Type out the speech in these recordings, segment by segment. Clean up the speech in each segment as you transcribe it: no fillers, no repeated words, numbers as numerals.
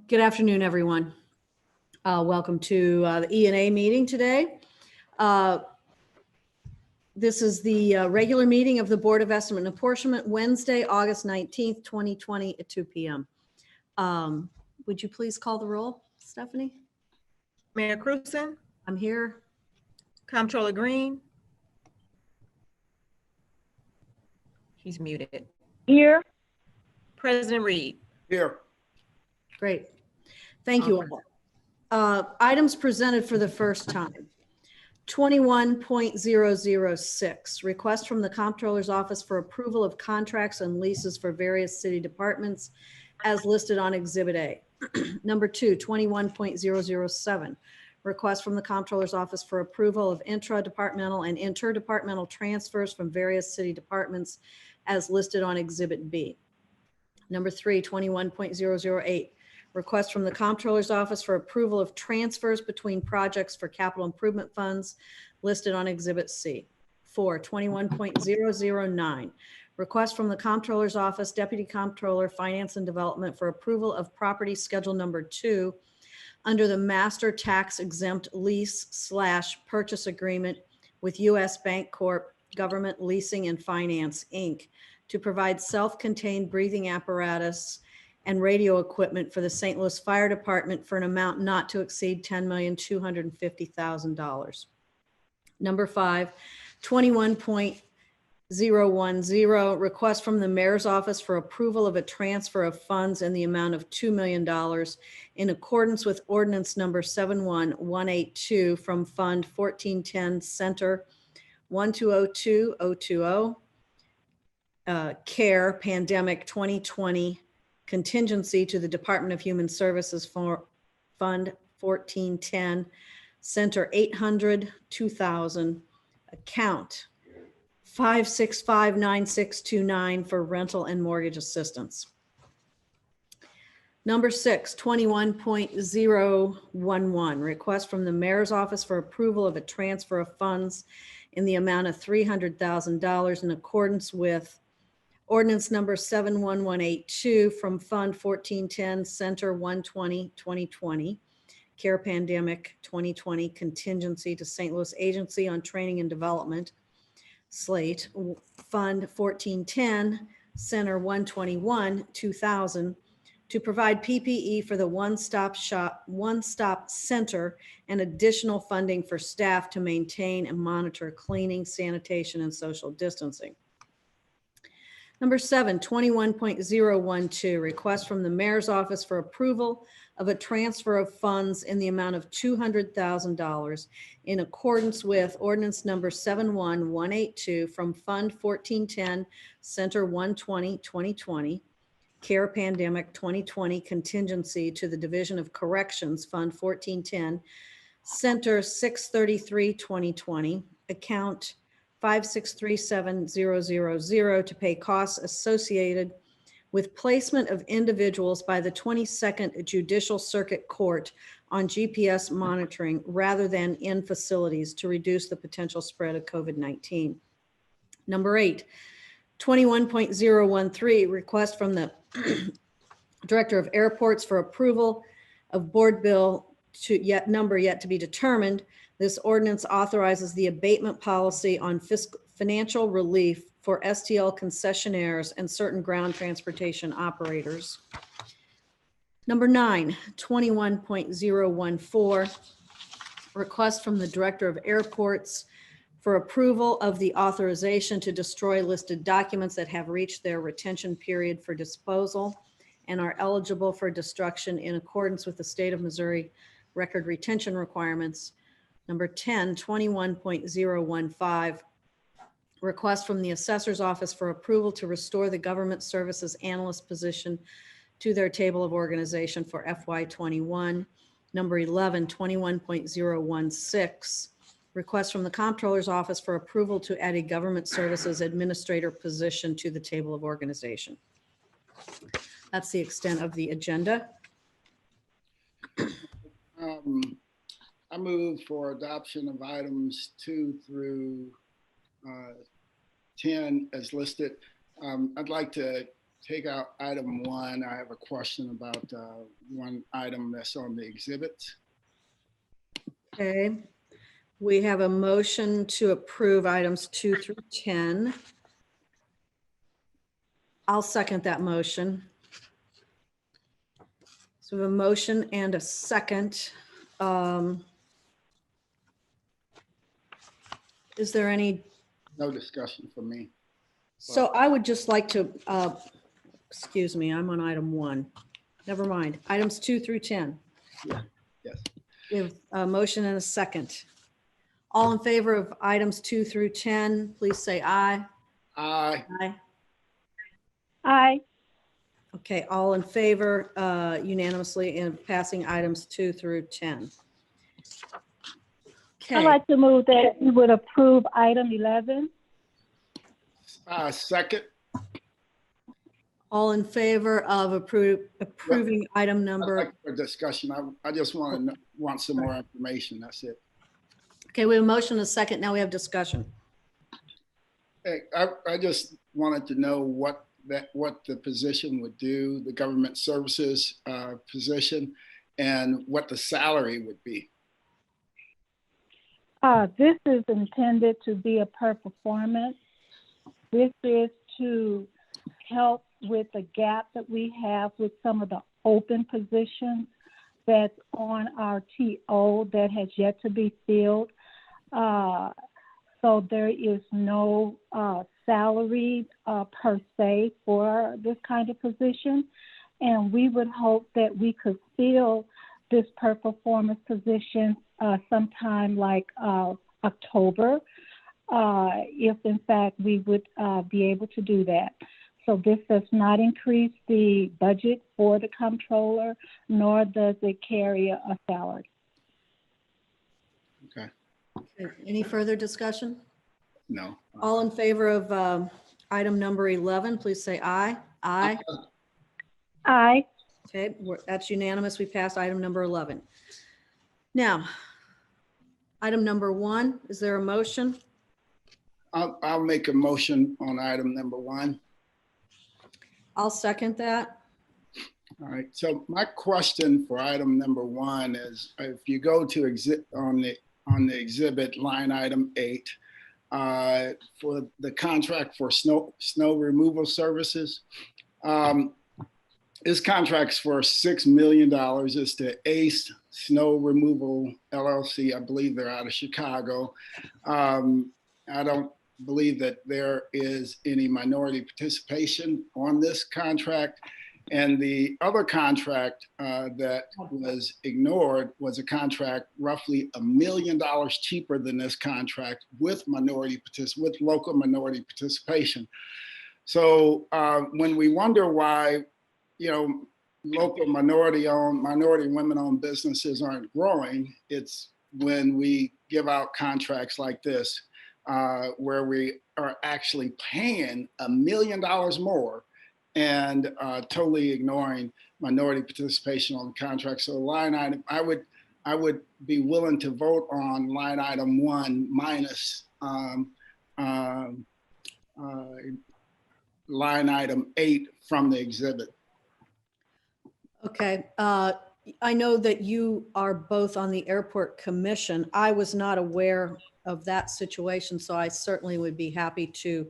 Good afternoon, everyone. Welcome to the E&A meeting today. This is the regular meeting of the Board of Estimate and Apportionment, Wednesday, August 19th, 2020 at 2 p.m. Would you please call the roll, Stephanie? Mayor Cruzen, I'm here. Comptroller Green. He's muted. Here. President Reed. Here. Great. Thank you all. Items presented for the first time. 21.006, request from the Comptroller's Office for approval of contracts and leases for various city departments as listed on Exhibit A. Number 2, 21.007, request from the Comptroller's Office for approval of intra-departmental and interdepartmental transfers from various city departments as listed on Exhibit B. Number 3, 21.008, request from the Comptroller's Office for approval of transfers between projects for capital improvement funds listed on Exhibit C. 4, 21.009, request from the Comptroller's Office, Deputy Comptroller, Finance and Development for approval of property schedule number 2 under the master tax exempt lease/purchase agreement with U.S. Bank Corp. Government Leasing and Finance, Inc. to provide self-contained breathing apparatus and radio equipment for the St. Louis Fire Department for an amount not to exceed $10,250,000. Number 5, 21.010, request from the Mayor's Office for approval of a transfer of funds in the amount of $2 million in accordance with Ordinance Number 71182 from Fund 1410 Center 1202020 CARE Pandemic 2020 contingency to the Department of Human Services for Fund 1410 Center 800-2000 account 5659629 for rental and mortgage assistance. Number 6, 21.011, request from the Mayor's Office for approval of a transfer of funds in the amount of $300,000 in accordance with Ordinance Number 71182 from Fund 1410 Center 120-2020 CARE Pandemic 2020 contingency to St. Louis Agency on Training and Development Slate Fund 1410 Center 121-2000 to provide PPE for the one-stop center and additional funding for staff to maintain and monitor cleaning, sanitation, and social distancing. Number 7, 21.012, request from the Mayor's Office for approval of a transfer of funds in the amount of $200,000 in accordance with Ordinance Number 71182 from Fund 1410 Center 120-2020 CARE Pandemic 2020 contingency to the Division of Corrections Fund 1410 Center 633-2020 account 5637000 to pay costs associated with placement of individuals by the 22nd Judicial Circuit Court on GPS monitoring rather than in facilities to reduce the potential spread of COVID-19. Number 8, 21.013, request from the Director of Airports for approval of board bill to number yet to be determined. This ordinance authorizes the abatement policy on financial relief for STL concessionaires and certain ground transportation operators. Number 9, 21.014, request from the Director of Airports for approval of the authorization to destroy listed documents that have reached their retention period for disposal and are eligible for destruction in accordance with the State of Missouri record retention requirements. Number 10, 21.015, request from the Assessor's Office for approval to restore the Government Services Analyst position to their table of organization for FY21. Number 11, 21.016, request from the Comptroller's Office for approval to add a Government Services Administrator position to the table of organization. That's the extent of the agenda. I move for adoption of items 2 through 10 as listed. I'd like to take out item 1. I have a question about one item that's on the exhibits. Okay. We have a motion to approve items 2 through 10. I'll second that motion. So we have a motion and a second. Is there any? No discussion for me. So I would just like to, excuse me, I'm on item 1. Never mind. Items 2 through 10. Yes. We have a motion and a second. All in favor of items 2 through 10, please say aye. Aye. Aye. Aye. Okay, all in favor unanimously in passing items 2 through 10. I'd Okay, like to move that we would approve item 11. Second. all in favor of approving item I'd number, like for discussion. I just want some more information. That's it. okay, we have a motion and a second. Now we have discussion. Hey, I just wanted to know what the position would do, the government services position, and what the salary would be. This is intended to be a per performance. This is to help with the gap that we have with some of the open positions that's on our TO that has yet to be filled. So there is no salary per se for this kind of position. And we would hope that we could fill this per performance position sometime like October, if in fact we would be able to do that. So this does not increase the budget for the comptroller, nor does it carry a salary. Okay. Okay, any further discussion? No. All in favor of item number 11, please say aye. Aye. Aye. Okay, that's unanimous. We passed item number 11. Now, item number 1, is there a motion? I'll make a motion on item number 1. I'll second that. All right. So my question for item number 1 is, if you go to on the exhibit line item 8 for the contract for snow removal services, this contract's for $6 million. It's to Ace Snow Removal LLC. I believe they're out of Chicago. I don't believe that there is any minority participation on this contract. And the other contract that was ignored was a contract roughly $1 million cheaper than this contract with local minority participation. So when we wonder why, local minority women-owned businesses aren't growing, it's when we give out contracts like this, where we are actually paying $1 million more and totally ignoring minority participation on the contract. So line item, I would be willing to vote on line item 1 minus line item 8 from the exhibit. Okay, I know that you are both on the airport commission. I was not aware of that situation, so I certainly would be happy to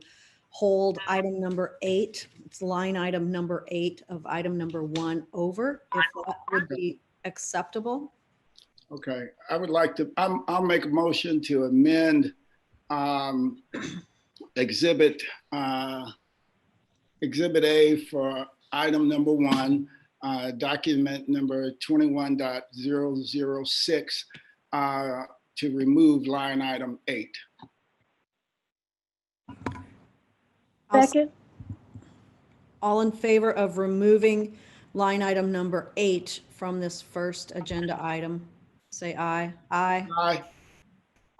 hold item number 8. It's line item number 8 of item number 1 over, if that would be acceptable. Okay, I would like to, I'll make a motion to amend exhibit A for item number 1, document number 21.006 to remove line item 8. Second. All in favor of removing line item number 8 from this first agenda item, say aye. Aye. Aye.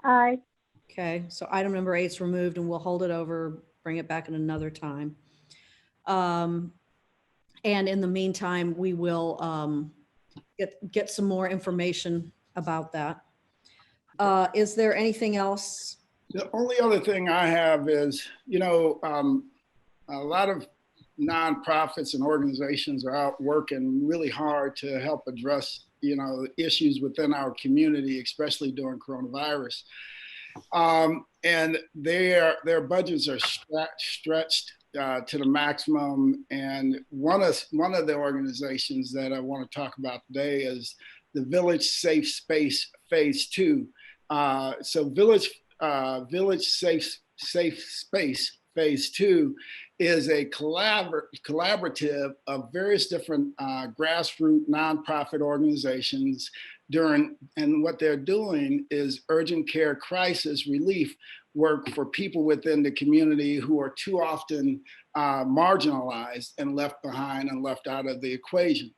Aye. Okay, so item number 8 is removed and we'll hold it over, bring it back at another time. And in the meantime, we will get some more information about that. Is there anything else? The only other thing I have is, a lot of nonprofits and organizations are out working really hard to help address, issues within our community, especially during coronavirus. And their budgets are stretched to the maximum. And one of the organizations that I want to talk about today is the Village Safe Space Phase 2. So Village Safe Space Phase 2 is a collaborative of various different grassroots nonprofit organizations and what they're doing is urgent care crisis relief work for people within the community who are too often marginalized and left behind and left out of the equation.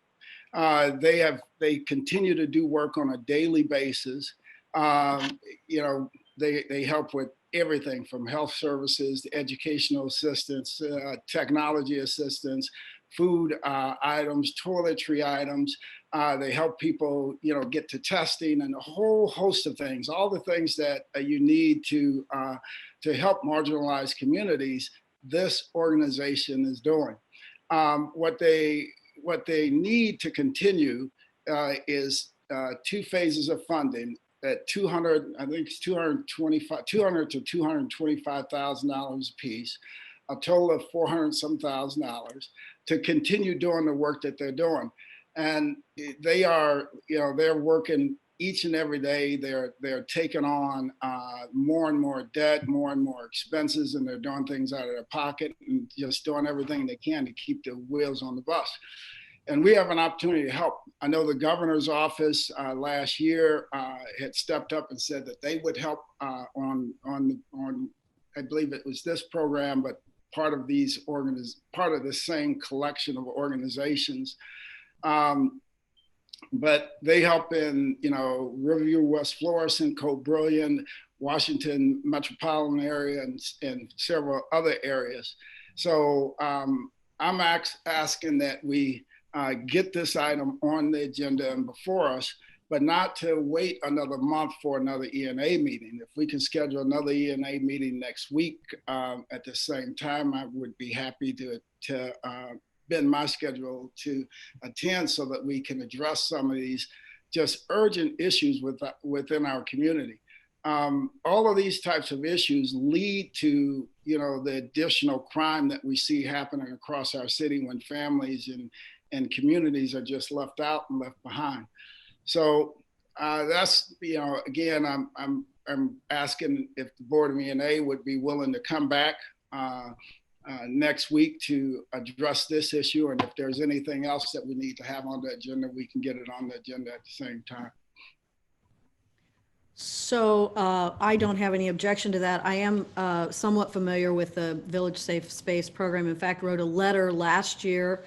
They continue to do work on a daily basis. They help with everything from health services to educational assistance, technology assistance, food items, toiletry items. They help people, get to testing and a whole host of things, all the things that you need to help marginalized communities. This organization is doing. What they need to continue is 2 phases of funding at $200 to $225,000 a piece, a total of $400,000 to continue doing the work that they're doing. And they are, they're working each and every day. They're taking on more and more debt, more and more expenses, and they're doing things out of their pocket and just doing everything they can to keep the wheels on the bus. And we have an opportunity to help. I know the governor's office last year had stepped up and said that they would help on I believe it was this program, but part of the same collection of organizations. But they help in, Riverview, West Florissant, Cote Brilliant, Washington metropolitan area, and several other areas. So I'm asking that we get this item on the agenda and before us, but not to wait another month for another ENA meeting. If we can schedule another ENA meeting next week at the same time, I would be happy to bend my schedule to attend so that we can address some of these just urgent issues within our community. All of these types of issues lead to, the additional crime that we see happening across our city when families and communities are just left out and left behind. So that's, again, I'm asking if the Board of ENA would be willing to come back next week to address this issue. And if there's anything else that we need to have on the agenda, we can get it on the agenda at the same time. So I don't have any objection to that. I am somewhat familiar with the Village Safe Space program. In fact, wrote a letter last year,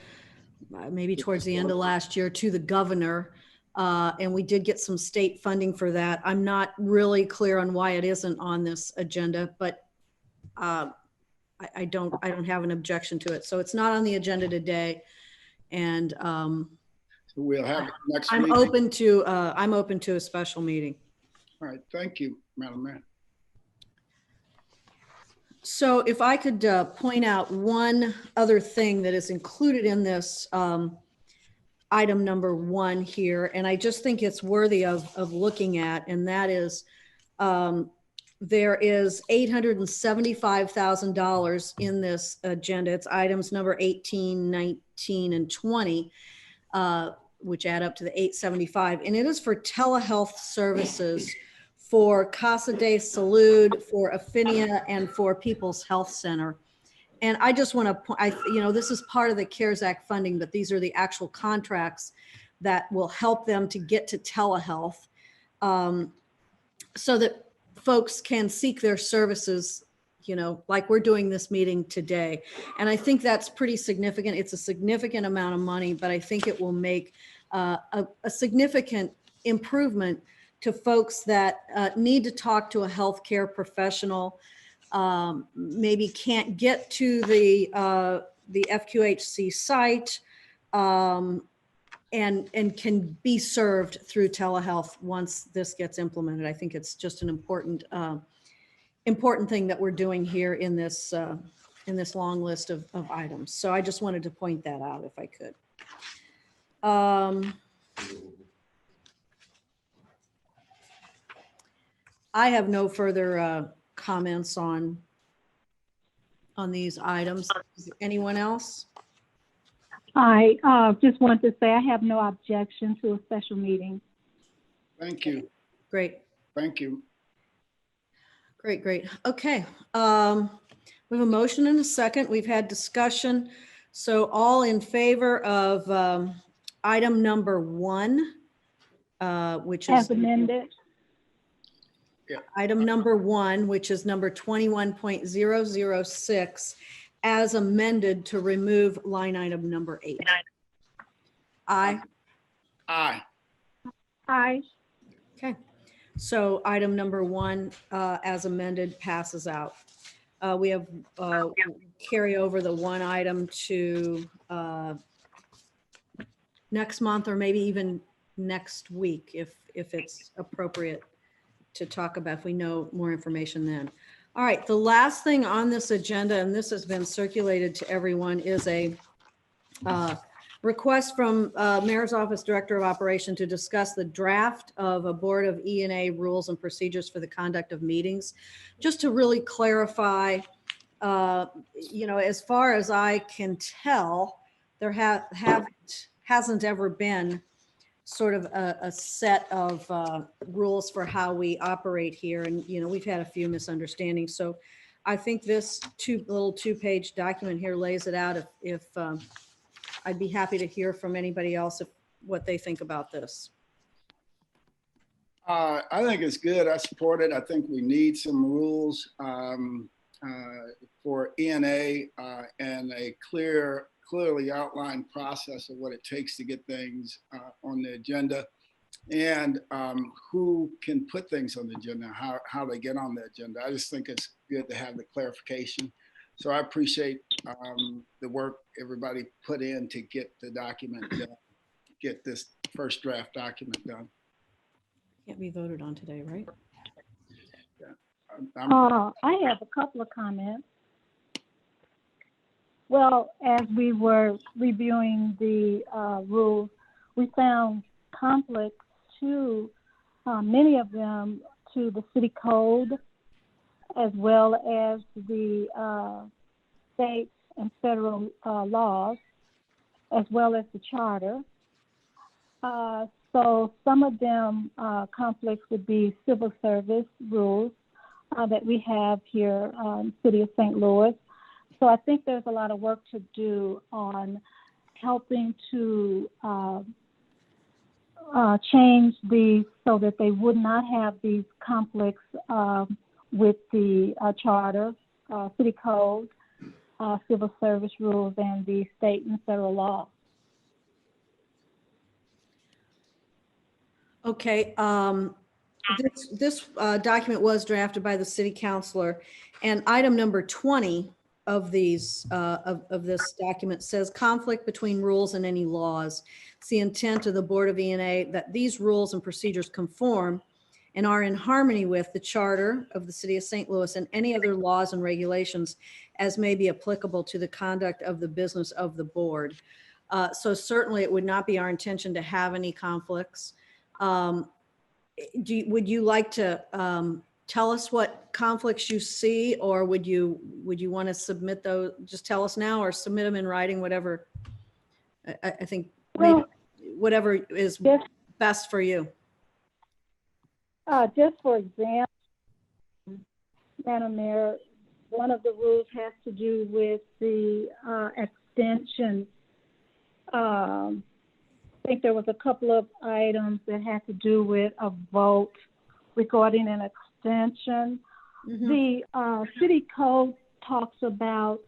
maybe towards the end of last year, to the governor. And we did get some state funding for that. I'm not really clear on why it isn't on this agenda, but I don't have an objection to it. So it's not on the agenda today. And So we'll have it next I'm week. open to a special meeting. All right, thank you, Madam Mayor. So if I could point out one other thing that is included in this item number 1 here, and I just think it's worthy of looking at, and that is there is $875,000 in this agenda. It's items number 18, 19, and 20, which add up to the 875, and it is for telehealth services for Casa de Salud, for Affinia, and for People's Health Center. And I just want to point, this is part of the CARES Act funding, but these are the actual contracts that will help them to get to telehealth so that folks can seek their services, like we're doing this meeting today. And I think that's pretty significant. It's a significant amount of money, but I think it will make a significant improvement to folks that need to talk to a healthcare professional, maybe can't get to the FQHC site, and can be served through telehealth once this gets implemented. I think it's just an important thing that we're doing here in this long list of items. So I just wanted to point that out if I could. I have no further comments on these items. Anyone else? I just want to say I have no objection to a special meeting. Thank you. Great. Thank you. Great. Okay. We have a motion and a second. We've had discussion. So all in favor of item number 1, which is As amended. item number 1, which is number 21.006, as amended to remove line item number 8. Aye. Aye. Aye. Okay. So item number 1, as amended, passes out. We have carry over the one item to next month, or maybe even next week, if it's appropriate to talk about, if we know more information then. All right, the last thing on this agenda, and this has been circulated to everyone, is a request from Mayor's Office Director of Operation to discuss the draft of a Board of E&A rules and procedures for the conduct of meetings. Just to really clarify, as far as I can tell, there hasn't ever been sort of a set of rules for how we operate here. And, we've had a few misunderstandings. So I think this little 2-page document here lays it out. If I'd be happy to hear from anybody else what they think about this. I think it's good. I support it. I think we need some rules for E&A and a clearly outlined process of what it takes to get things on the agenda, and who can put things on the agenda, how they get on the agenda. I just think it's good to have the clarification. So I appreciate the work everybody put in to get the document done, get this first draft document done. Can't be voted on today, right? I have a couple of comments. Well, as we were reviewing the rules, we found conflicts to many of them to the city code, as well as the state and federal laws, as well as the charter. So some of them conflicts would be civil service rules that we have here in the city of St. Louis. So I think there's a lot of work to do on helping to change these so that they would not have these conflicts with the charter, city code, civil service rules, and the state and federal law. Okay. This document was drafted by the city councilor, and item number 20 of these of this document says conflict between rules and any laws. It's the intent of the Board of E&A that these rules and procedures conform and are in harmony with the charter of the city of St. Louis and any other laws and regulations as may be applicable to the conduct of the business of the board. So certainly it would not be our intention to have any conflicts. Would you like to tell us what conflicts you see, or would you want to submit those? Just tell us now, or submit them in writing, whatever. I think maybe whatever is best for you. Just for example, Madam Mayor, one of the rules has to do with the extension. I think there was a couple of items that had to do with a vote regarding an extension. Mm-hmm. The city code talks about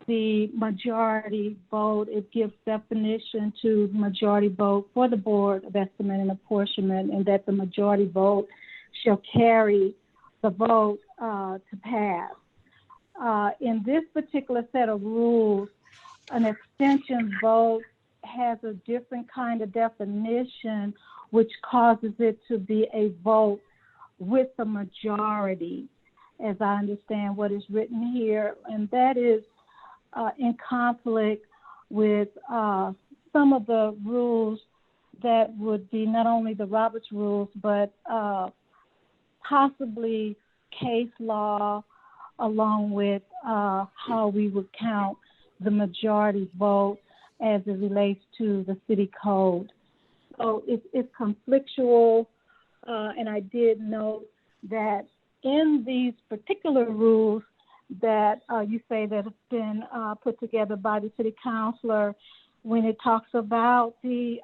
the majority vote. It gives definition to majority vote for the Board of Estimate and Apportionment, and that the majority vote shall carry the vote to pass. In this particular set of rules, an extension vote has a different kind of definition, which causes it to be a vote with the majority, as I understand what is written here. And that is in conflict with some of the rules that would be not only the Roberts rules, but possibly case law, along with how we would count the majority vote as it relates to the city code. So it's conflictual, and I did note that in these particular rules that you say that have been put together by the city councilor, when it talks about the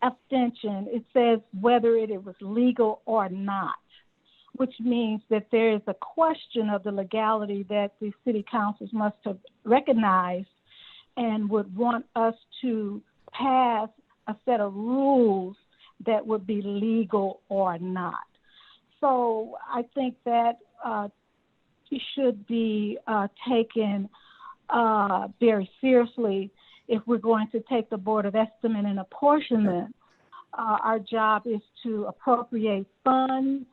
abstention, it says whether it was legal or not, which means that there is a question of the legality that the city councils must have recognized and would want us to pass a set of rules that would be legal or not. So I think that it should be taken very seriously if we're going to take the Board of Estimate and Apportionment. Our job is to appropriate funds,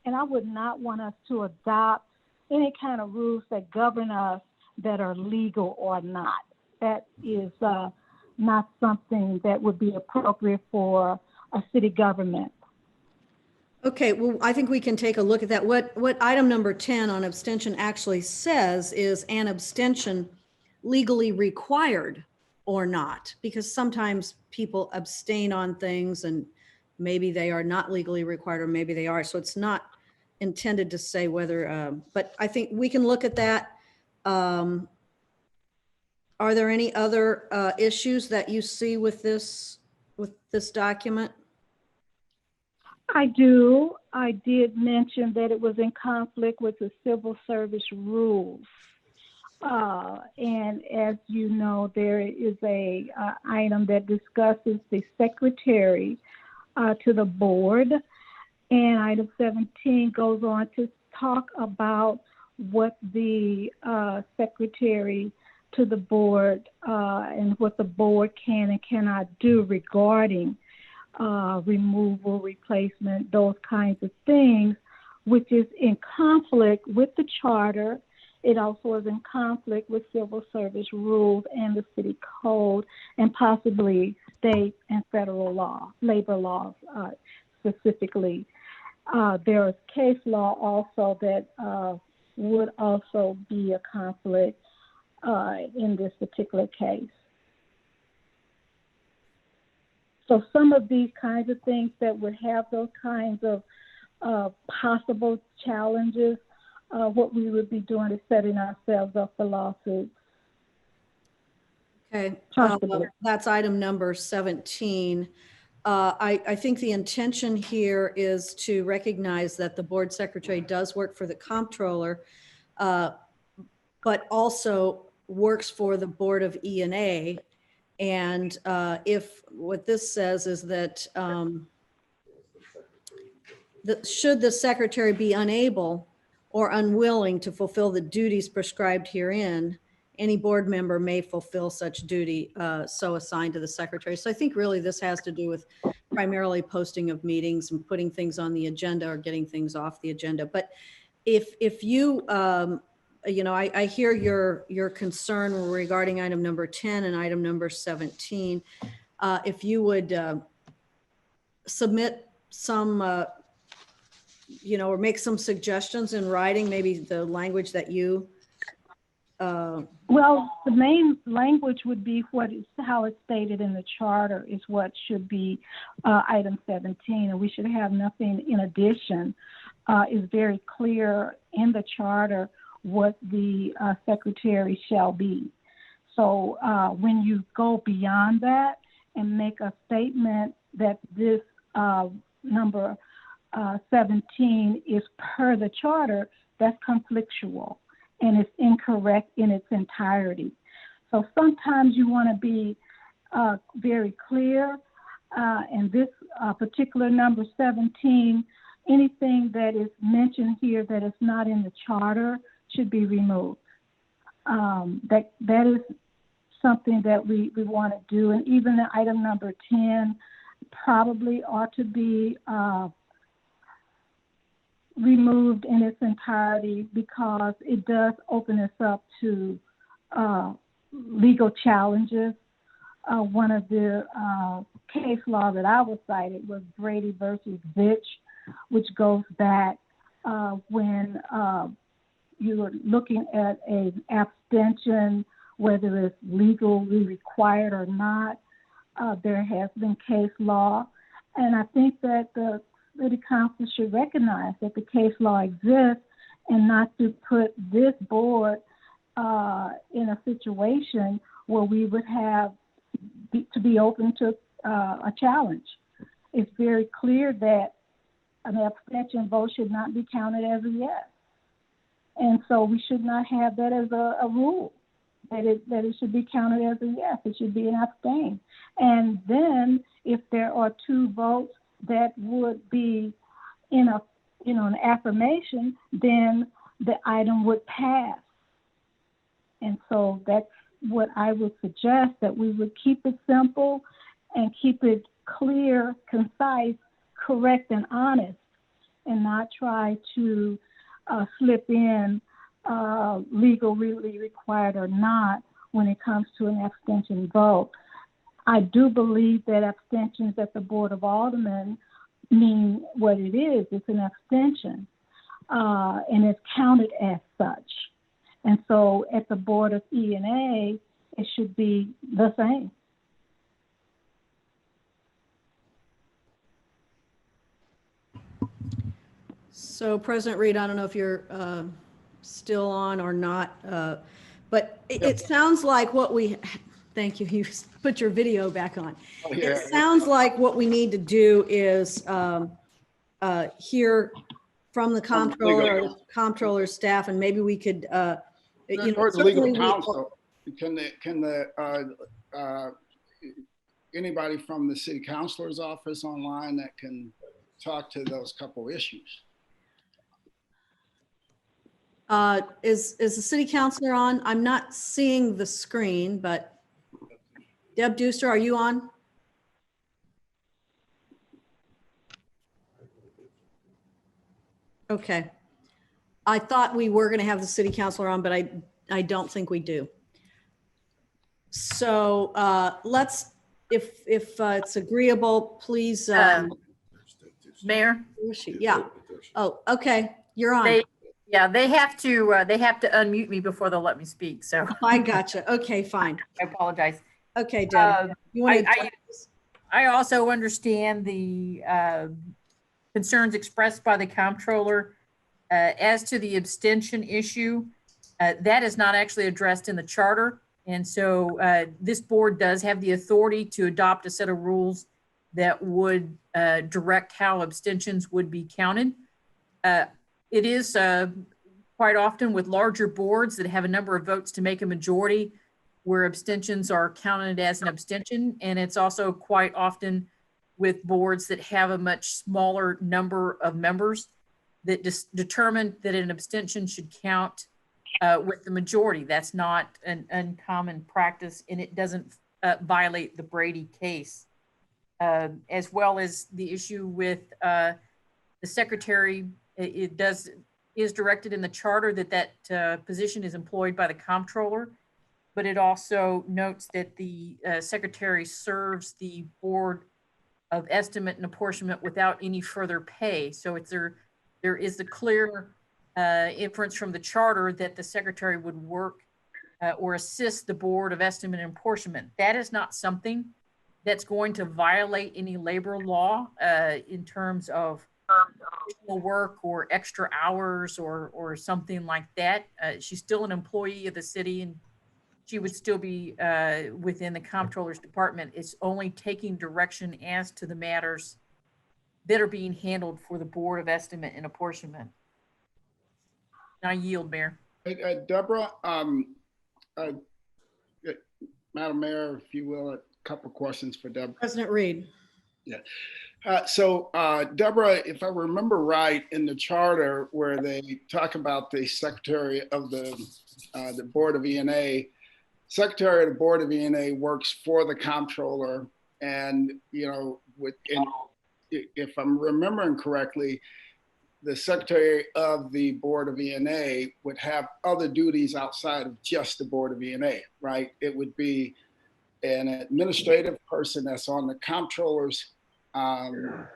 and I would not want us to adopt any kind of rules that govern us that are legal or not. That is not something that would be appropriate for a city government. Okay, well, I think we can take a look at that. What item number 10 on abstention actually says is an abstention legally required or not, because sometimes people abstain on things and maybe they are not legally required or maybe they are. So it's not intended to say whether, but I think we can look at that. Are there any other issues that you see with this document? I do. I did mention that it was in conflict with the civil service rules. And as you know, there is a item that discusses the secretary to the board. And item 17 goes on to talk about what the secretary to the board and what the board can and cannot do regarding removal, replacement, those kinds of things, which is in conflict with the charter. It also is in conflict with civil service rules and the city code, and possibly state and federal law, labor laws specifically. There is case law also that would also be a conflict in this particular case. So some of these kinds of things that would have those kinds of possible challenges, what we would be doing is setting ourselves up for lawsuits. Okay, Possibly. that's item number 17. I think the intention here is to recognize that the board secretary does work for the comptroller, but also works for the Board of E&A. And if what this says is that should the secretary be unable or unwilling to fulfill the duties prescribed herein, any board member may fulfill such duty so assigned to the secretary. So I think really this has to do with primarily posting of meetings and putting things on the agenda or getting things off the agenda. But if you, you know, I hear your concern regarding item number 10 and item number 17. If you would submit some, you know, or make some suggestions in writing, maybe the language that you. Well, the main language would be how it's stated in the charter is what should be item 17, and we should have nothing in addition. Is very clear in the charter what the secretary shall be. So when you go beyond that and make a statement that this number 17 is per the charter, that's conflictual and it's incorrect in its entirety. So sometimes you want to be very clear, and this particular number 17, anything that is mentioned here that is not in the charter should be removed. That is something that we want to do, and even the item number 10 probably ought to be removed in its entirety because it does open us up to legal challenges. One of the case law that I was cited was Brady versus Vitch, which goes back when you were looking at an abstention, whether it's legally required or not. There has been case law, and I think that the city council should recognize that the case law exists and not to put this board in a situation where we would have to be open to a challenge. It's very clear that an abstention vote should not be counted as a yes. And so we should not have that as a rule, that it should be counted as a yes. It should be an abstain. And then if there are two votes that would be in an affirmation, then the item would pass. And so that's what I would suggest, that we would keep it simple and keep it clear, concise, correct, and honest, and not try to slip in legally required or not when it comes to an abstention vote. I do believe that abstentions at the Board of Aldermen mean what it is. It's an abstention, and it's counted as such. And so at the Board of E&A, it should be the same. So President Reed, I don't know if you're still on or not, but it sounds like what we, thank you, you put your video back on. Oh, yeah. It sounds like what we need to do is hear from the comptroller or the comptroller's staff, and maybe we could, Or the legal counsel, can anybody from the city councilor's office online that can talk to those couple issues? Is the city councilor on? I'm not seeing the screen, but Deb Deuster, are you on? Okay. I thought we were going to have the city councilor on, but I don't think we do. So let's, if it's agreeable, please. Mayor? Where is she? Yeah. Oh, okay. You're on. They have to unmute me before they'll let me speak. So I gotcha. Okay, fine. I apologize. Okay, Deb. You want to? I also understand the concerns expressed by the comptroller as to the abstention issue. That is not actually addressed in the charter. And so this board does have the authority to adopt a set of rules that would direct how abstentions would be counted. It is quite often with larger boards that have a number of votes to make a majority where abstentions are counted as an abstention. And it's also quite often with boards that have a much smaller number of members that just determine that an abstention should count with the majority. That's not an uncommon practice, and it doesn't violate the Brady case. As well as the issue with the secretary, is directed in the charter that position is employed by the comptroller, but it also notes that the secretary serves the Board of Estimate and Apportionment without any further pay. So there is a clear inference from the charter that the secretary would work or assist the Board of Estimate and Apportionment. That is not something that's going to violate any labor law in terms of additional work or extra hours or something like that. She's still an employee of the city, and she would still be within the comptroller's department. It's only taking direction as to the matters that are being handled for the Board of Estimate and Apportionment. And I yield, Mayor. Deborah, Madam Mayor, if you will, a couple questions for Deborah. President Reed. Yeah. Deborah, if I remember right, in the charter where they talk about the secretary of the Board of E&A, secretary of the Board of E&A works for the comptroller, and if I'm remembering correctly, the secretary of the Board of E&A would have other duties outside of just the Board of E&A, right? It would be an administrative person that's on the comptroller's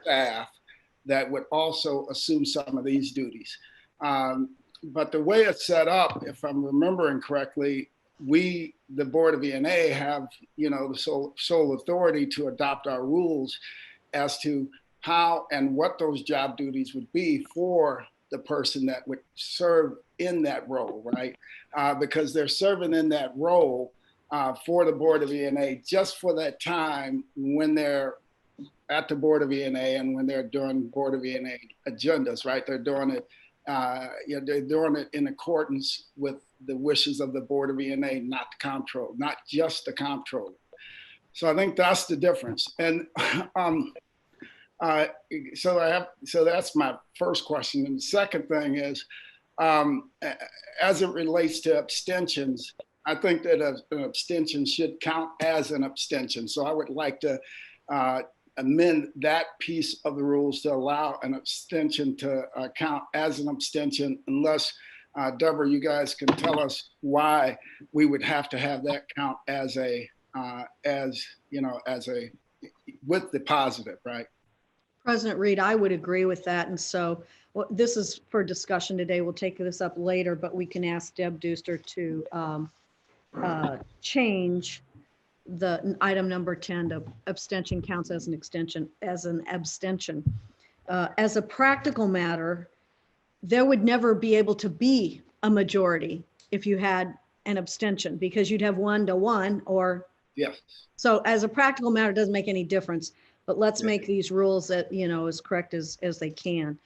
staff that would also assume some of these duties. But the way it's set up, if I'm remembering correctly, we, the Board of E&A, have, you know, the sole authority to adopt our rules as to how and what those job duties would be for the person that would serve in that role, right? Because they're serving in that role for the Board of E&A just for that time when they're at the Board of E&A and when they're doing Board of E&A agendas, right? They're doing it, you know, they're doing it in accordance with the wishes of the Board of E&A, not the comptroller, not just the comptroller. So I think that's the difference. And so that's my first question. And the second thing is, as it relates to abstentions, I think that an abstention should count as an abstention. So I would like to amend that piece of the rules to allow an abstention to count as an abstention, unless Deborah, you guys can tell us why we would have to have that count as a, with the positive, right? President Reed, I would agree with that. And so this is for discussion today. We'll take this up later, but we can ask Deb Deuster to change the item number 10 to abstention counts as an extension, as an abstention. As a practical matter, there would never be able to be a majority if you had an abstention, because you'd have 1-1 or. Yes. So as a practical matter, it doesn't make any difference, but let's make these rules that, you know, as correct as they can.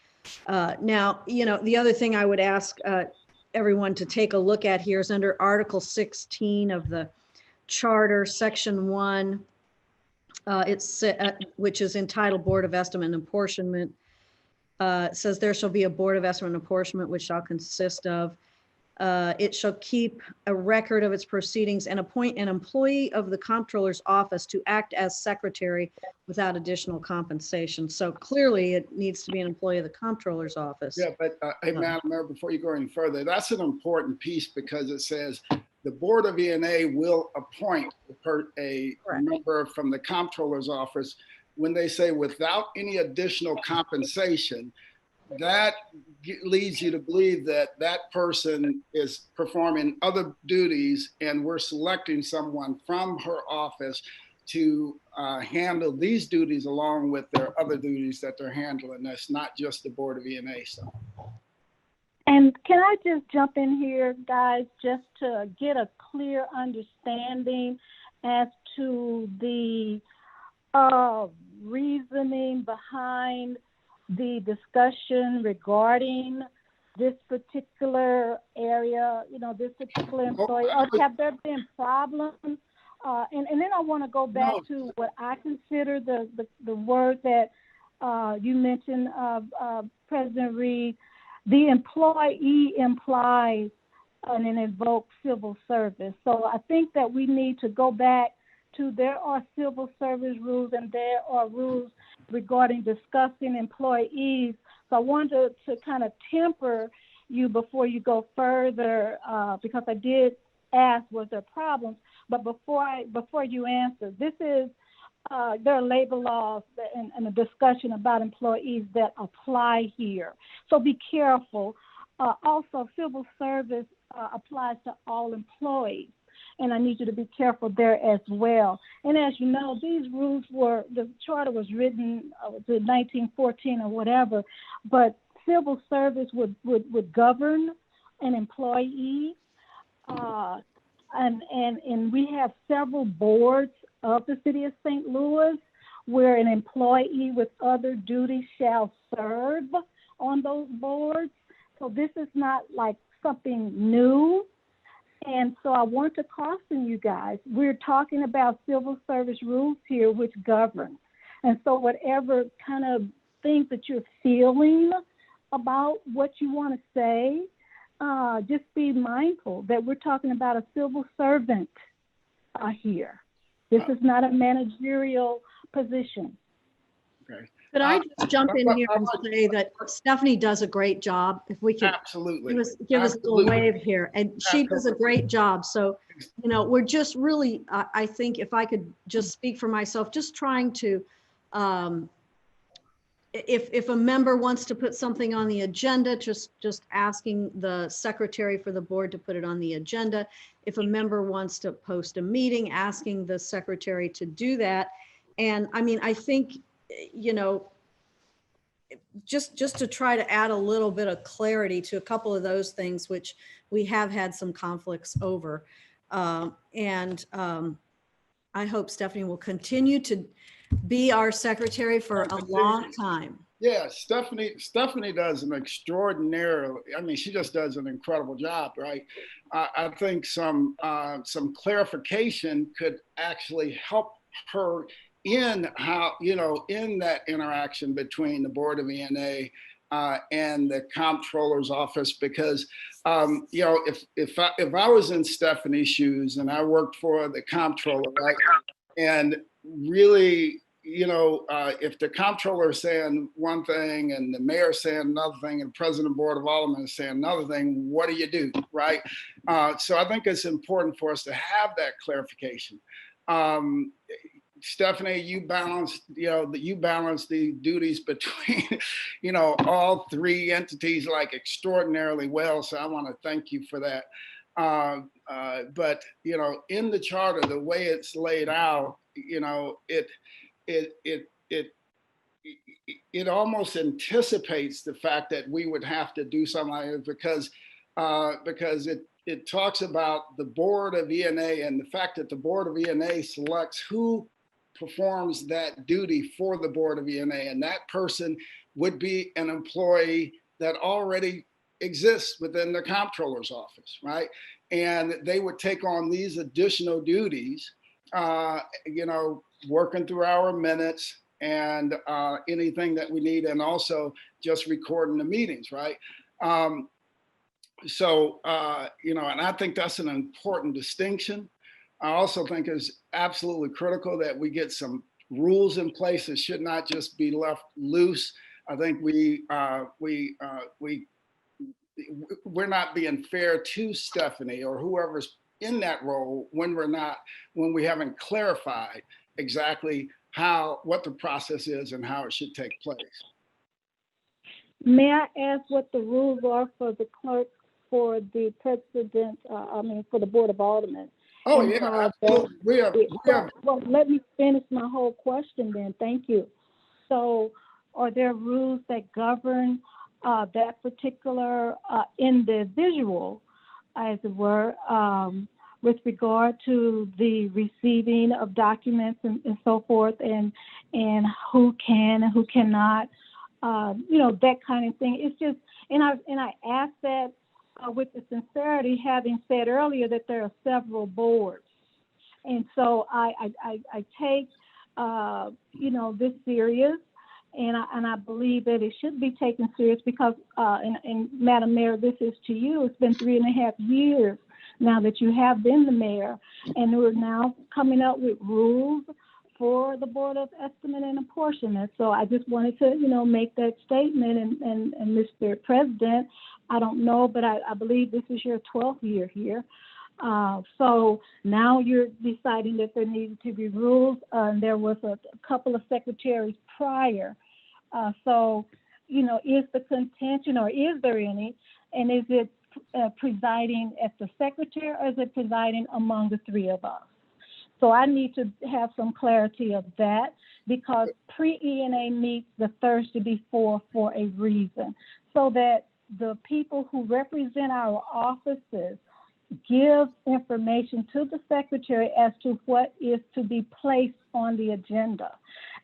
Now, you know, the other thing I would ask everyone to take a look at here is under Article 16 of the Charter, Section 1, which is entitled Board of Estimate and Apportionment. It says there shall be a Board of Estimate and Apportionment which shall consist of, it shall keep a record of its proceedings and appoint an employee of the Comptroller's office to act as secretary without additional compensation. So clearly it needs to be an employee of the Comptroller's office. Yeah, but hey, Madam Mayor, before you go any further, that's an important piece because it says the Board of E&A will appoint a member from the Comptroller's office. When they say without any additional compensation, that leads you to believe that that person is performing other duties and we're selecting someone from her office to handle these duties along with their other duties that they're handling. That's not just the Board of E&A stuff. And can I just jump in here, guys, just to get a clear understanding as to the reasoning behind the discussion regarding this particular area, you know, this particular employee, or have there been problems? And then I want to go back to what I consider the word that you mentioned, President Reed. The employee implies and invokes civil service. So I think that we need to go back to, there are civil service rules and there are rules regarding discussing employees. So I wanted to kind of temper you before you go further, because I did ask, was there problems? But before you answer, this is, there are labor laws and a discussion about employees that apply here. So be careful. Also, civil service applies to all employees. And I need you to be careful there as well. And as you know, these rules were, the charter was written in 1914 or whatever, but civil service would govern an employee. And we have several boards of the city of St. Louis where an employee with other duties shall serve on those boards. So this is not like something new. And so I want to caution you guys, we're talking about civil service rules here which govern. And so whatever kind of things that you're feeling about what you want to say, just be mindful that we're talking about a civil servant here. This is not a managerial position. Okay. Could I just jump in here and I- say that Stephanie does a great job? If we could Absolutely. give us a little Absolutely. wave here, and she does a great job. So, we're just really, I think if I could just speak for myself, just trying to, if a member wants to put something on the agenda, just asking the secretary for the board to put it on the agenda. If a member wants to post a meeting, asking the secretary to do that. And I mean, I think, just to try to add a little bit of clarity to a couple of those things, which we have had some conflicts over. I hope Stephanie will continue to be our secretary for a long time. Yeah, Stephanie does an extraordinary, I mean, she just does an incredible job, right? I think some clarification could actually help her in how, in that interaction between the Board of E&A and the Comptroller's office, because if I was in Stephanie's shoes and I worked for the Comptroller, right, and really, if the Comptroller is saying one thing and the mayor is saying another thing and the president of the Board of Aldermen is saying another thing, what do you do, right? So I think it's important for us to have that clarification. Stephanie, you balance the duties between, all three entities like extraordinarily well. So I want to thank you for that. But in the charter, the way it's laid out, it almost anticipates the fact that we would have to do something like it because it talks about the Board of E&A and the fact that the Board of E&A selects who performs that duty for the Board of E&A, and that person would be an employee that already exists within the Comptroller's office, right? And they would take on these additional duties, working through our minutes and anything that we need, and also just recording the meetings, right? And I think that's an important distinction. I also think it's absolutely critical that we get some rules in place that should not just be left loose. I think we're not being fair to Stephanie or whoever's in that role when we haven't clarified exactly what the process is and how it should take place. May I ask what the rules are for the clerk for the president, for the Board of Aldermen? Oh, yeah, absolutely. Well, let me finish my whole question then. Thank you. So are there rules that govern that particular individual, as it were, with regard to the receiving of documents and so forth, and who can and who cannot, that kind of thing? It's just, and I ask that with the sincerity, having said earlier that there are several boards, and so I take this serious, and I believe that it should be taken serious because, and Madam Mayor, this is to you. It's been 3.5 years now that you have been the mayor, and we're now coming up with rules for the Board of Estimate and Apportionment. So I just wanted to, make that statement. And Mr. President, I don't know, but I believe this is your 12th year here. So now you're deciding that there needed to be rules. And there was a couple of secretaries prior. So, is the contention, or is there any, and is it presiding at the secretary, or is it presiding among the three of us? So I need to have some clarity of that, because pre-E&A meets the Thursday before for a reason, so that the people who represent our offices give information to the secretary as to what is to be placed on the agenda.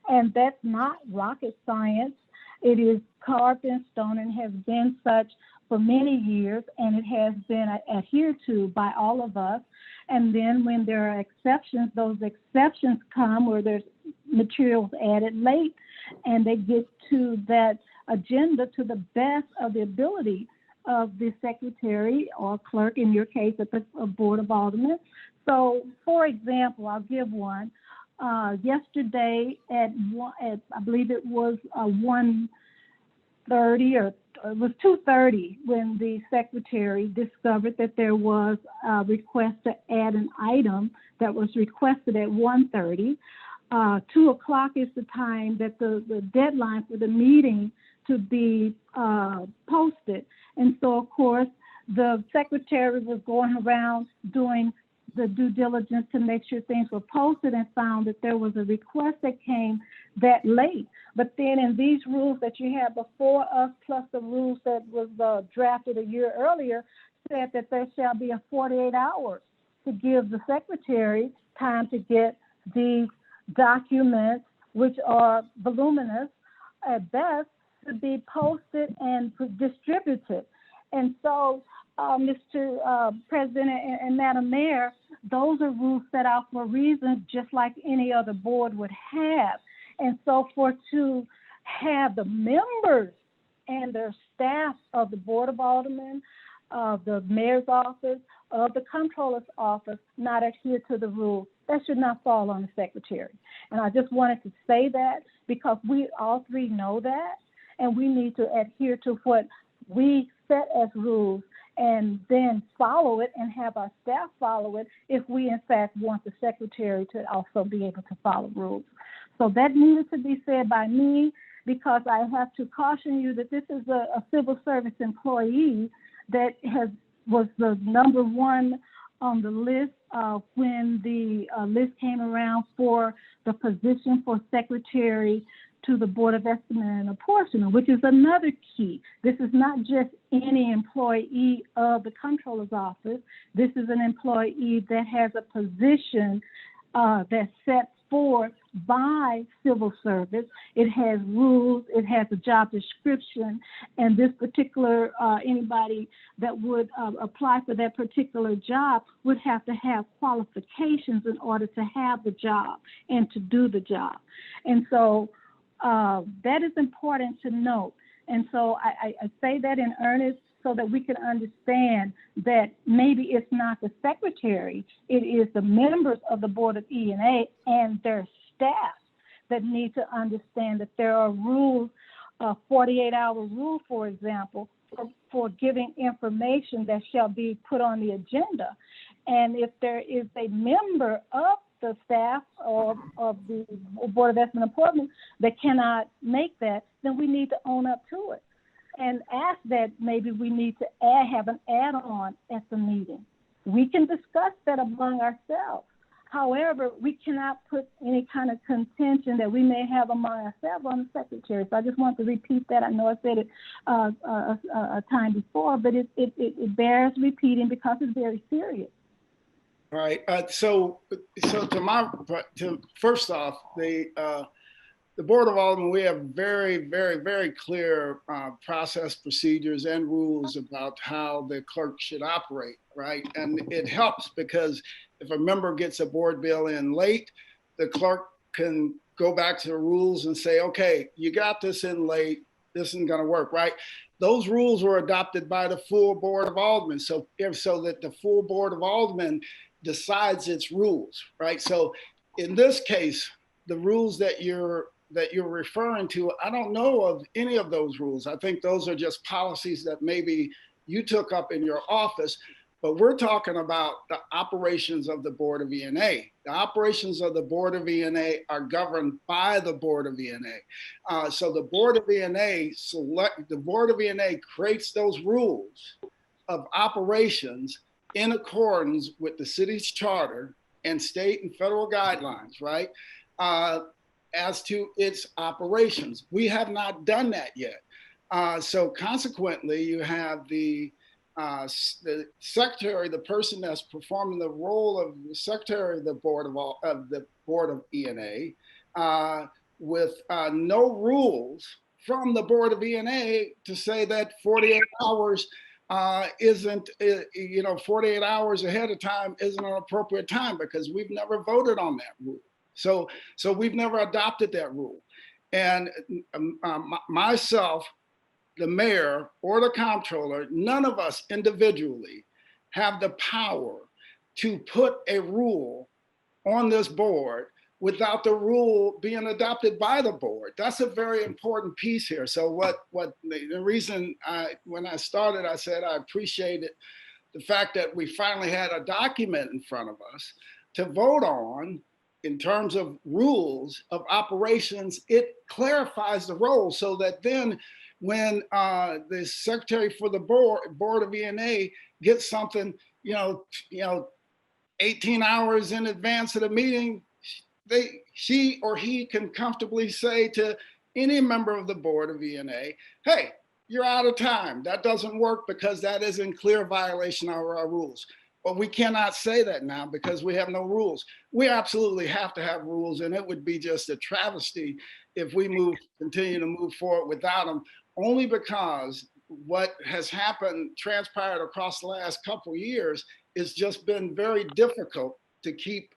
And that's not rocket science. It is carved in stone and has been such for many years, and it has been adhered to by all of us. And then when there are exceptions, those exceptions come where there's materials added late, and they get to that agenda to the best of the ability of the secretary or clerk, in your case, at the Board of Aldermen. So, for example, I'll give one. yesterday at I believe it was 1:30 or it was 2:30 when the secretary discovered that there was a request to add an item that was requested at 1:30. 2 o'clock is the time that the deadline for the meeting to be posted. And so, of course, the secretary was going around doing the due diligence to make sure things were posted and found that there was a request that came that late. But then in these rules that you have before us, plus the rules that was drafted a year earlier, said that there shall be a 48 hours to give the secretary time to get these documents, which are voluminous at best, to be posted and distributed. And so, Mr. President and Madam Mayor, those are rules set out for a reason, just like any other board would have. And so to have the members and their staff of the Board of Aldermen, of the Mayor's office, of the Comptroller's office not adhere to the rules, that should not fall on the secretary. And I just wanted to say that because we all three know that, and we need to adhere to what we set as rules and then follow it and have our staff follow it if we in fact want the secretary to also be able to follow rules. So that needed to be said by me because I have to caution you that this is a civil service employee that was the number one on the list when the list came around for the position for secretary to the Board of Estimate and Apportionment, which is another key. This is not just any employee of the Comptroller's office. This is an employee that has a position that's set forth by civil service. It has rules, it has a job description, and this particular, anybody that would apply for that particular job would have to have qualifications in order to have the job and to do the job. And so that is important to note. And so I say that in earnest so that we can understand that maybe it's not the secretary, it is the members of the Board of E&A and their staff that need to understand that there are rules, a 48-hour rule, for example, for giving information that shall be put on the agenda. And if there is a member of the staff or of the Board of Estimate and Apportionment that cannot make that, then we need to own up to it and ask that maybe we need to have an add-on at the meeting. We can discuss that among ourselves. However, we cannot put any kind of contention that we may have among ourselves on the secretary. So I just want to repeat that. I know I said it a time before, but it bears repeating because it's very serious. All right. So first off, the Board of Aldermen, we have very, very, very clear process, procedures, and rules about how the clerk should operate, right? And it helps because if a member gets a board bill in late, the clerk can go back to the rules and say, okay, you got this in late, this isn't gonna work, right? Those rules were adopted by the full Board of Aldermen, so that the full Board of Aldermen decides its rules, right? So in this case, the rules that you're referring to, I don't know of any of those rules. I think those are just policies that maybe you took up in your office, but we're talking about the operations of the Board of E&A. The operations of the Board of E&A are governed by the Board of E&A. So the Board of E&A creates those rules of operations in accordance with the city's charter and state and federal guidelines, right? As to its operations. We have not done that yet. So consequently, you have the secretary, the person that's performing the role of the secretary of the Board of E&A, with no rules from the Board of E&A to say that 48 hours isn't, 48 hours ahead of time isn't an appropriate time because we've never voted on that rule. So we've never adopted that rule. And myself, the mayor or the comptroller, none of us individually have the power to put a rule on this board without the rule being adopted by the board. That's a very important piece here. So the reason when I started, I said I appreciated the fact that we finally had a document in front of us to vote on in terms of rules of operations. It clarifies the role so that then when the secretary for the board of ENA gets something, 18 hours in advance of the meeting, she or he can comfortably say to any member of the board of ENA, hey, you're out of time. That doesn't work because that is in clear violation of our rules. But we cannot say that now because we have no rules. We absolutely have to have rules, and it would be just a travesty if we continue to move forward without them, only because what has transpired across the last couple of years has just been very difficult to keep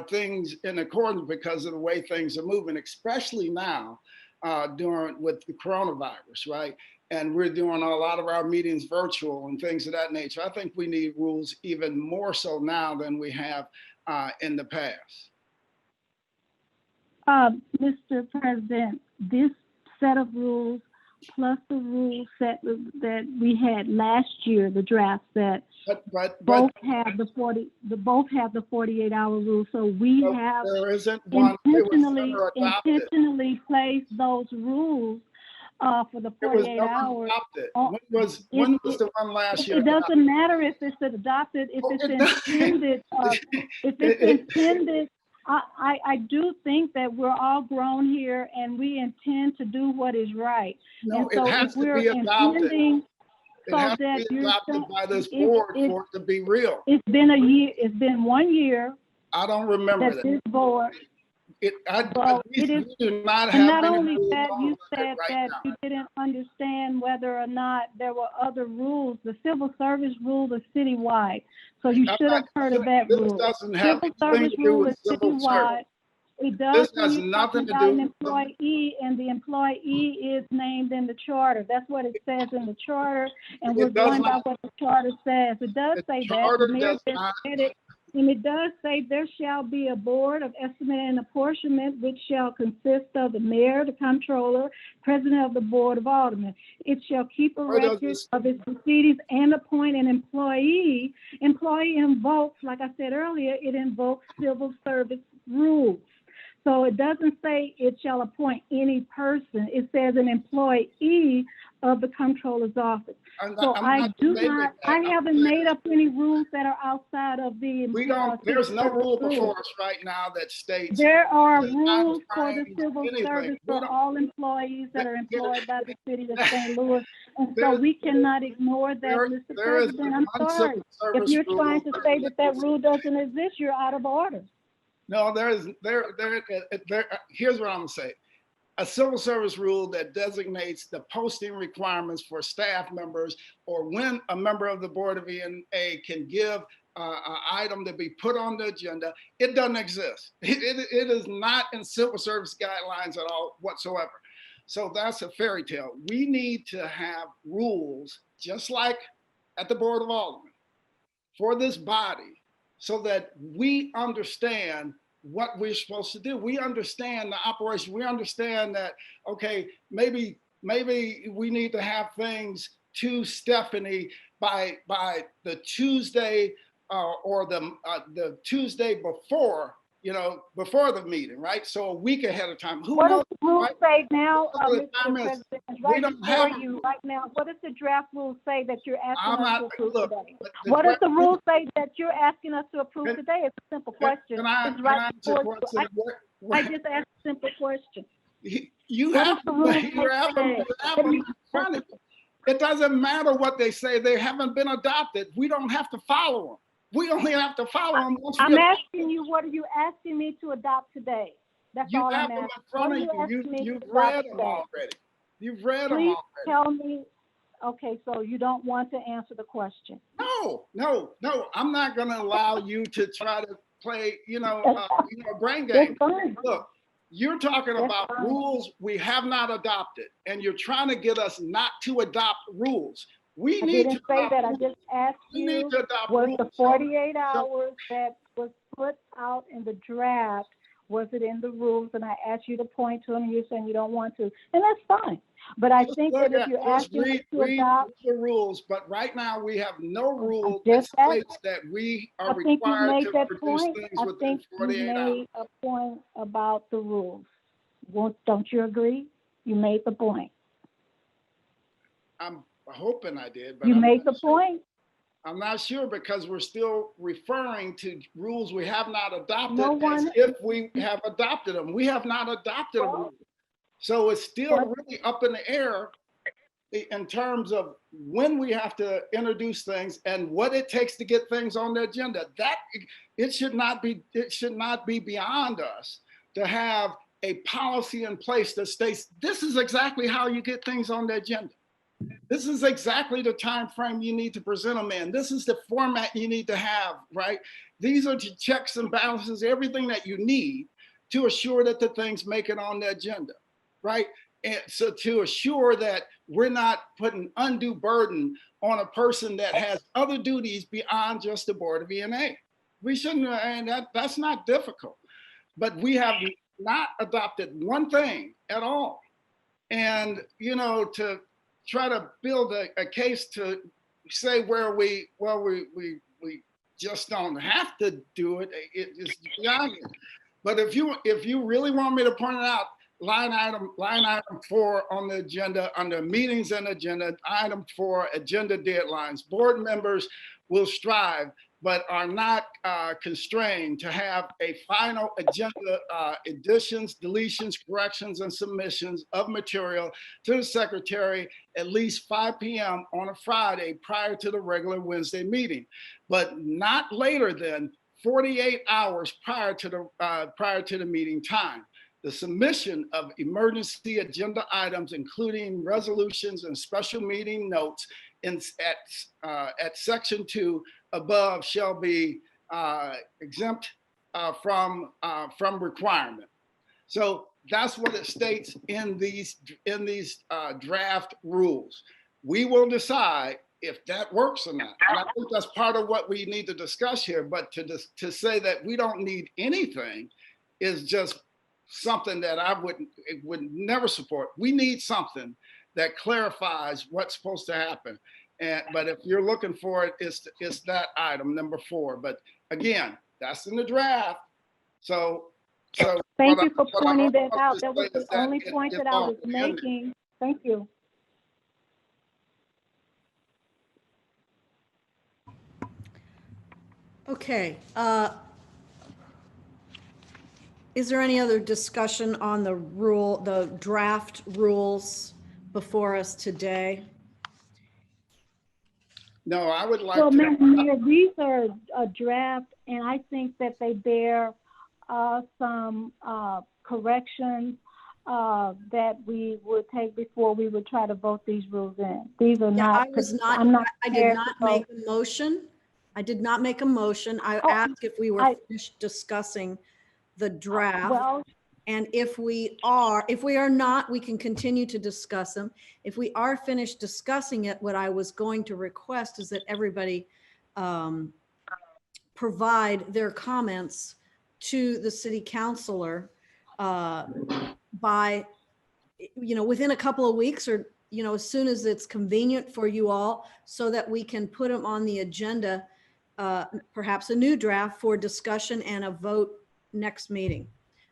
things in accordance because of the way things are moving, especially now with the coronavirus, right? And we're doing a lot of our meetings virtual and things of that nature. I think we need rules even more so now than we have in the past. Mr. President, this set of rules plus the rule set that we had last year, the draft set, both have the 48-hour rule. So we have there isn't one. intentionally placed those rules for the 48 hours. When was the one last year? It doesn't matter if it's adopted, if it's intended, if it's intended. I do think that we're all grown here and we intend to do what is right. No, and so it has if we're to be adopted. intending, It has to be adopted by this board for it to be real. It's been a year. It's been 1 year. I don't remember that. This board. We do not have. And not only that, you said that you didn't understand whether or not there were other rules. The civil service rule is citywide, so you should have heard of that rule. Civil service rule is citywide. It does. This has nothing to do with an employee, and the employee is named in the charter. That's what it says in the charter, and we're going by what the charter says. It does say that. The mayor just said it. And it does say there shall be a board of estimate and apportionment, which shall consist of the mayor, the comptroller, president of the board of aldermen. It shall keep a record of its proceedings and appoint an employee. Employee invokes, like I said earlier, it invokes civil service rules. So it doesn't say it shall appoint any person. It says an employee of the comptroller's office. I haven't made up any rules that are outside of the. There's no rule before us right now that states. There are rules for the civil service for all employees that are employed by the city of St. Louis. And so we cannot ignore that, Mr. President. I'm sorry. If you're trying to say that rule doesn't exist, you're out of order. No, here's what I'm gonna say. A civil service rule that designates the posting requirements for staff members, or when a member of the Board of ENA can give an item to be put on the agenda, it doesn't exist. It is not in civil service guidelines at all whatsoever. So that's a fairy tale. We need to have rules, just like at the Board of Aldermen, for this body, so that we understand what we're supposed to do. We understand the operation. We understand that, okay, maybe we need to have things to Stephanie by the Tuesday or the Tuesday before, before the meeting, right? So a week ahead of time. What does the rule say now, Mr. President? Right now, what does the draft rule say that you're asking us to approve today? What does the rule say that you're asking us to approve today? It's a simple question. I just asked a simple question. It doesn't matter what they say. They haven't been adopted. We don't have to follow them. We only have to follow them. I'm asking you, what are you asking me to adopt today? That's all I'm asking. You've read them already. You've read them already. Please tell me. Okay, so you don't want to answer the question. No. I'm not going to allow you to try to play, a brain game. Look, you're talking about rules we have not adopted, and you're trying to get us not to adopt rules. I didn't say that. I just asked you, was the 48 hours that was put out in the draft, Was it in the rules? And I asked you to point to them, and you're saying you don't want to, and that's fine. But I Just think look that if at- you're just asking us read to adopt, the rules, but right now we have no rule that just that- states that we are I think you required made to that produce point. things I within think you 48 hours. made a point about the rules. Don't you agree? You made the point. I'm hoping I did, but You I'm made not the sure. point. I'm not sure because we're still referring to rules we have not adopted No as one- if we have adopted them. We have not adopted a rule. So it's still But- really up in the air in terms of when we have to introduce things and what it takes to get things on the agenda. That it should not be beyond us to have a policy in place that states this is exactly how you get things on the agenda. This is exactly the time frame you need to present them in. This is the format you need to have, right? These are the checks and balances, everything that you need to assure that the things make it on the agenda, right? And so to assure that we're not putting undue burden on a person that has other duties beyond just the Board of E&A. We shouldn't, and that's not difficult, but we have not adopted one thing at all. And, you know, to try to build a case to say where we just don't have to do it, it is beyond me. But if you really want me to point it out, line item 4 on the agenda under meetings and agenda, item 4, agenda deadlines. Board members will strive but are not constrained to have a final agenda additions, deletions, corrections, and submissions of material to the secretary at least 5 p.m. on a Friday prior to the regular Wednesday meeting, but not later than 48 hours prior to the meeting time. The submission of emergency agenda items, including resolutions and special meeting notes at section 2 above shall be exempt from requirement. So that's what it states in these draft rules. We will decide if that works or not. And I think that's part of what we need to discuss here. But to say that we don't need anything is just something that I would never support. We need something that clarifies what's supposed to happen. But if you're looking for it, it's that item number 4. But again, that's in the draft. So Thank you for pointing that out. That was the only point that I was making. Thank you. Okay. Is there any other discussion on the draft rules before us today? No, I would like Well, to. Madam Mayor, these are a draft, and I think that they bear some corrections that we would take before we would try to vote these rules in. These are Yeah, not. I did not make a motion. I did not make a motion. I asked if we were finished discussing the draft. Well, And if we are not, we can continue to discuss them. If we are finished discussing it, what I was going to request is that everybody provide their comments to the city councilor by, within a couple of weeks, or, as soon as it's convenient for you all, so that we can put them on the agenda, perhaps a new draft for discussion and a vote next meeting.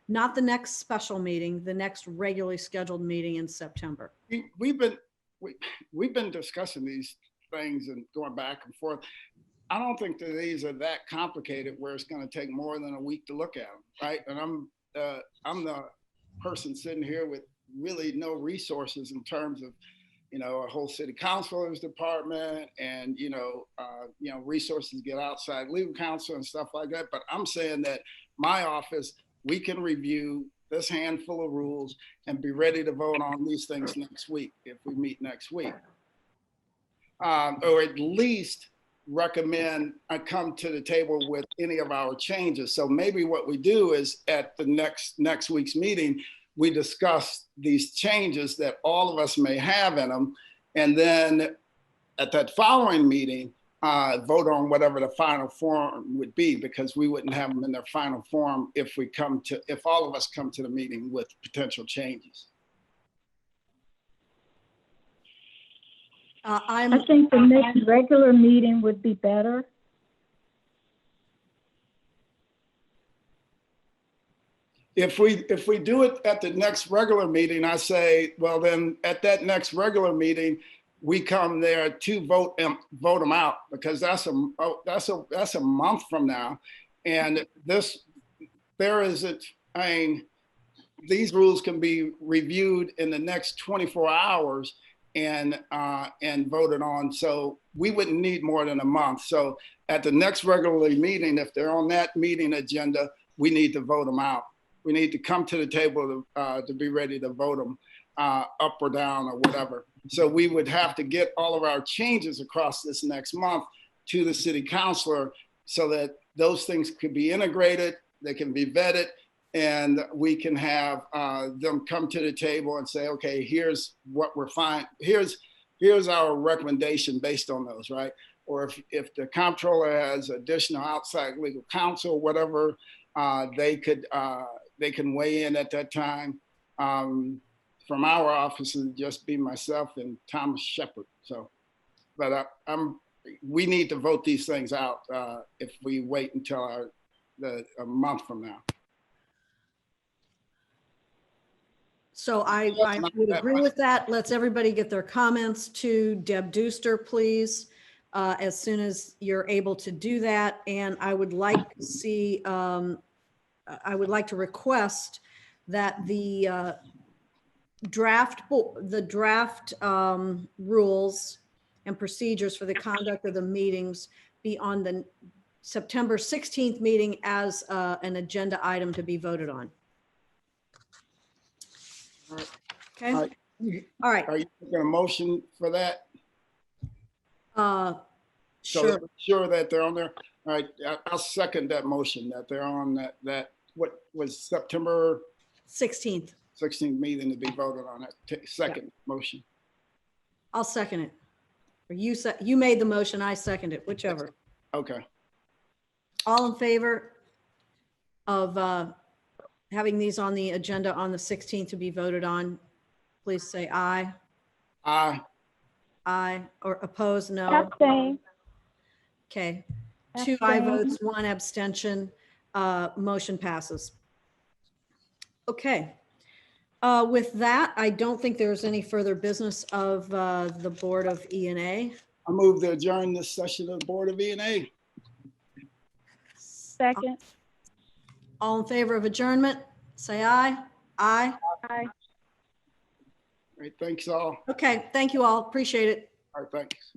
Not the next special meeting, the next regularly scheduled meeting in September. We've been discussing these things and going back and forth. I don't think that these are that complicated where it's going to take more than a week to look at them, right? And I'm the person sitting here with really no resources in terms of, a whole city councilor's department and, resources get outside legal counsel and stuff like that. But I'm saying that my office, we can review this handful of rules and be ready to vote on these things next week if we meet next week. Or at least recommend I come to the table with any of our changes. So maybe what we do is at the next week's meeting, we discuss these changes that all of us may have in them. And then at that following meeting, vote on whatever the final form would be, because we wouldn't have them in their final form if all of us come to the meeting with potential changes. I think the next regular meeting would be better. If we do it at the next regular meeting, I say, well, then at that next regular meeting, we come there to vote them out, because that's a month from now. And these rules can be reviewed in the next 24 hours and voted on. So we wouldn't need more than a month. So at the next regular meeting, if they're on that meeting agenda, we need to vote them out. We need to come to the table to be ready to vote them up or down or whatever. So we would have to get all of our changes across this next month to the city councilor, so that those things could be integrated, they can be vetted, and we can have them come to the table and say, okay, here's what we're fine. Here's our recommendation based on those, right? Or if the comptroller has additional outside legal counsel, whatever, they can weigh in at that time. From our office, it'd just be myself and Thomas Shepard. So, but we need to vote these things out if we wait until a month from now. So I would agree with that. Let's everybody get their comments to Deb Deuster, please, as soon as you're able to do that. And I would like to see, I would like to request that the draft rules and procedures for the conduct of the meetings be on the September 16th meeting as an agenda item to be voted on. Okay. All right. Are you making a motion for that? Sure. So sure that they're on there. All right, I'll second that motion that they're on that what was September 16th. 16th meeting to be voted on. That second motion. I'll second it. Or you made the motion, I second it, whichever. Okay. All in favor of having these on the agenda on the 16th to be voted on, please say aye. Aye. Aye. Or opposed, no. Abstain. Okay. 2 aye Abstain. votes, 1 abstention. Motion passes. Okay. With that, I don't think there's any further business of the Board of E&A. I move to adjourn this session of the Board of E&A. Second. All in favor of adjournment, say aye. Aye. Aye. All right, thanks all. Okay, thank you all. Appreciate it. All right, thanks.